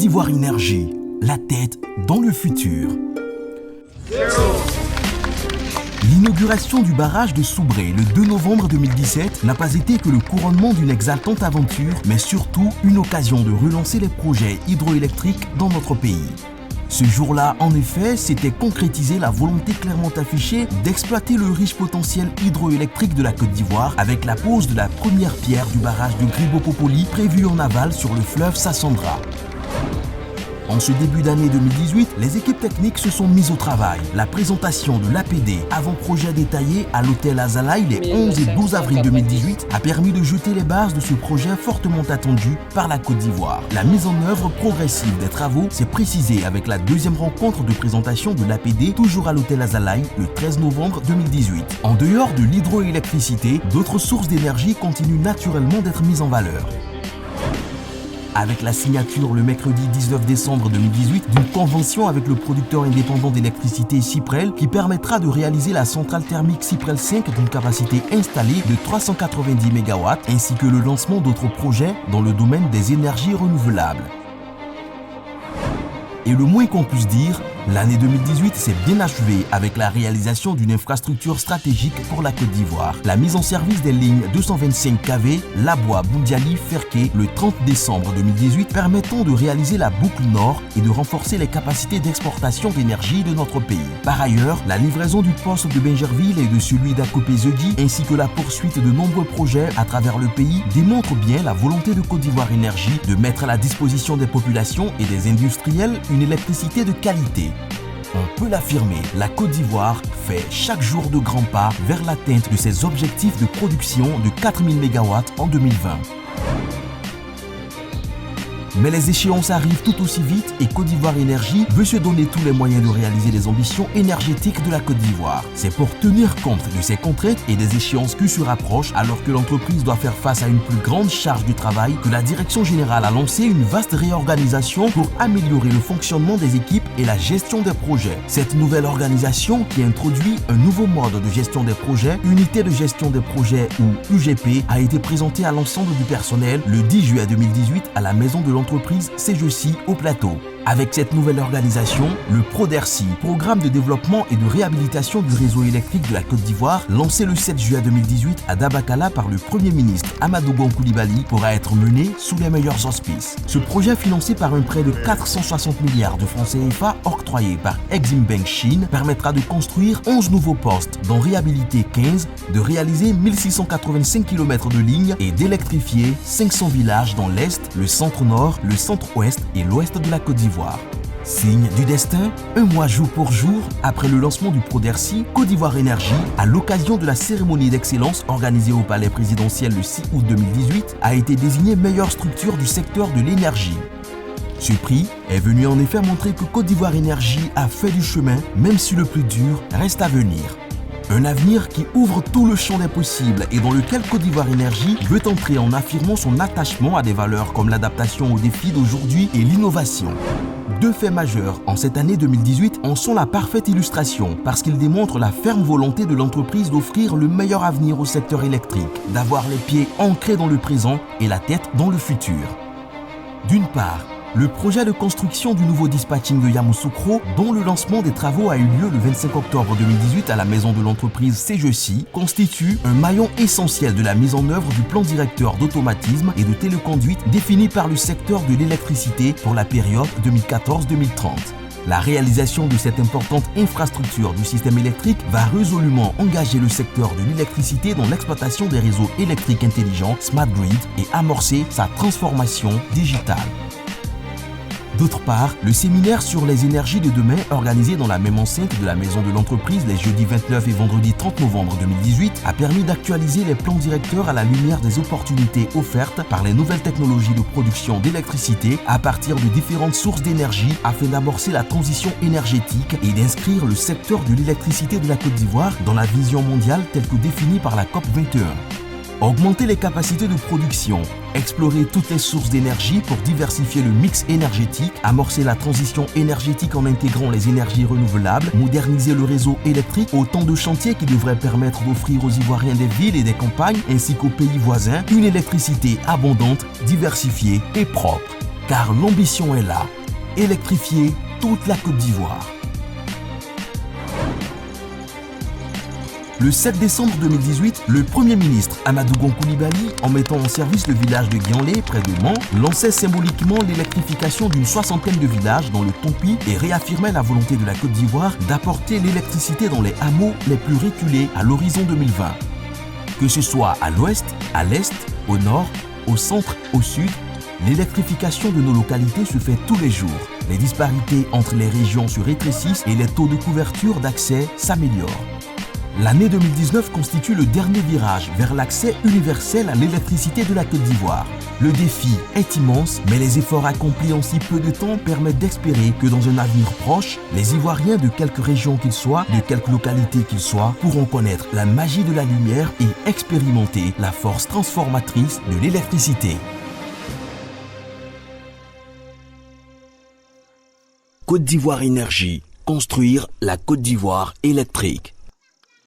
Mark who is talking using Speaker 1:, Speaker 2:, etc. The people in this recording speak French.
Speaker 1: d'Ivoire Énergie, la tête dans le futur. L'inauguration du barrage de Soubré le 2 novembre 2017 n'a pas été que le couronnement d'une exaltante aventure, mais surtout une occasion de relancer les projets hydroélectriques dans notre pays. Ce jour-là, en effet, s'était concrétisée la volonté clairement affichée d'exploiter le riche potentiel hydroélectrique de la Côte d'Ivoire avec la pose de la première pierre du barrage de Gribo-Popoli prévu en aval sur le fleuve Sassandra. En ce début d'année 2018, les équipes techniques se sont mises au travail. La présentation de l'APD, avant-projet détaillé à l'hôtel Azalaï les 11 et 12 avril 2018, a permis de jeter les bases de ce projet fortement attendu par la Côte d'Ivoire. La mise en œuvre progressive des travaux s'est précisée avec la deuxième rencontre de présentation de l'APD, toujours à l'hôtel Azalaï, le 13 novembre 2018. En dehors de l'hydroélectricité, d'autres sources d'énergie continuent naturellement d'être mises en valeur. Avec la signature le mercredi 19 décembre 2018 d'une convention avec le producteur indépendant d'électricité Cyprel qui permettra de réaliser la centrale thermique Cyprel 5 d'une capacité installée de 390 MW ainsi que le lancement d'autres projets dans le domaine des énergies renouvelables. Et le moins qu'on puisse dire, l'année 2018 s'est bien achevée avec la réalisation d'une infrastructure stratégique pour la Côte d'Ivoire. La mise en service des lignes 225 kV, Laboua, Boundiali, Ferké le 30 décembre 2018 permettant de réaliser la boucle nord et de renforcer les capacités d'exportation d'énergie de notre pays. Par ailleurs, la livraison du poste de Bingerville et de celui d'Akopé-Zedji ainsi que la poursuite de nombreux projets à travers le pays démontrent bien la volonté de Côte d'Ivoire Énergie de mettre à la disposition des populations et des industriels une électricité de qualité. On peut l'affirmer, la Côte d'Ivoire fait chaque jour de grands pas vers l'atteinte de ses objectifs de production de 4000 MW en 2020. Mais les échéances arrivent tout aussi vite et Côte d'Ivoire Énergie veut se donner tous les moyens de réaliser les ambitions énergétiques de la Côte d'Ivoire. C'est pour tenir compte de ces contraintes et des échéances qui se rapprochent alors que l'entreprise doit faire face à une plus grande charge de travail que la direction générale a lancé une vaste réorganisation pour améliorer le fonctionnement des équipes et la gestion des projets. Cette nouvelle organisation qui introduit un nouveau mode de gestion des projets, unité de gestion des projets ou UGP, a été présentée à l'ensemble du personnel le 10 juillet 2018 à la maison de l'entreprise CGECI au Plateau. Avec cette nouvelle organisation, le PRODERCI, Programme de développement et de réhabilitation du réseau électrique de la Côte d'Ivoire, lancé le 7 juillet 2018 à Dabakala par le Premier ministre Amadou Gon Coulibaly, pourra être mené sous les meilleurs auspices. Ce projet financé par un prêt de 460 milliards de francs CFA octroyé par Exim Bank Chine permettra de construire 11 nouveaux postes, d'en réhabiliter 15, de réaliser 1685 km de lignes et d'électrifier 500 villages dans l'Est, le centre-nord, le centre-ouest et l'ouest de la Côte d'Ivoire. Signe du destin, un mois jour pour jour après le lancement du PRODERCI, Côte d'Ivoire Énergie, à l'occasion de la cérémonie d'excellence organisée au Palais présidentiel le 6 août 2018, a été désignée meilleure structure du secteur de l'énergie. Ce prix est venu en effet montrer que Côte d'Ivoire Énergie a fait du chemin, même si le plus dur reste à venir. Un avenir qui ouvre tout le champ des possibles et dans lequel Côte d'Ivoire Énergie veut entrer en affirmant son attachement à des valeurs comme l'adaptation aux défis d'aujourd'hui et l'innovation. Deux faits majeurs en cette année 2018 en sont la parfaite illustration parce qu'ils démontrent la ferme volonté de l'entreprise d'offrir le meilleur avenir au secteur électrique, d'avoir les pieds ancrés dans le présent et la tête dans le futur. D'une part, le projet de construction du nouveau dispatching de Yamoussoukro, dont le lancement des travaux a eu lieu le 25 octobre 2018 à la maison de l'entreprise CGECI, constitue un maillon essentiel de la mise en œuvre du plan directeur d'automatisme et de téléconduite défini par le secteur de l'électricité pour la période 2014-2030. La réalisation de cette importante infrastructure du système électrique va résolument engager le secteur de l'électricité dans l'exploitation des réseaux électriques intelligents, Smart Grid, et amorcer sa transformation digitale. D'autre part, le séminaire sur les énergies de demain organisé dans la même enceinte de la maison de l'entreprise les jeudis 29 et vendredi 30 novembre 2018 a permis d'actualiser les plans directeurs à la lumière des opportunités offertes par les nouvelles technologies de production d'électricité à partir de différentes sources d'énergie afin d'amorcer la transition énergétique et d'inscrire le secteur de l'électricité de la Côte d'Ivoire dans la vision mondiale telle que définie par la COP 21. Augmenter les capacités de production, explorer toutes les sources d'énergie pour diversifier le mix énergétique, amorcer la transition énergétique en intégrant les énergies renouvelables, moderniser le réseau électrique, autant de chantiers qui devraient permettre d'offrir aux Ivoiriens des villes et des campagnes ainsi qu'aux pays voisins une électricité abondante, diversifiée et propre. car l'ambition est là, électrifier toute la Côte d'Ivoire. Le 7 décembre 2018, le Premier ministre Amadou Gon Coulibaly, en mettant en service le village de Guianlé, près de Mans, lançait symboliquement l'électrification d'une soixantaine de villages dans le Tompi et réaffirmait la volonté de la Côte d'Ivoire d'apporter l'électricité dans les hameaux les plus reculés à l'horizon 2020. Que ce soit à l'ouest, à l'est, au nord, au centre, au sud, l'électrification de nos localités se fait tous les jours. Les disparités entre les régions se rétrécissent et les taux de couverture d'accès s'améliorent. L'année 2019 constitue le dernier virage vers l'accès universel à l'électricité de la Côte d'Ivoire. Le défi est immense, mais les efforts accomplis en si peu de temps permettent d'espérer que dans un avenir proche, les Ivoiriens de quelque région qu'ils soient, de quelque localité qu'ils soient, pourront connaître la magie de la lumière et expérimenter la force transformatrice de l'électricité. Côte d'Ivoire Énergie, construire la Côte d'Ivoire électrique.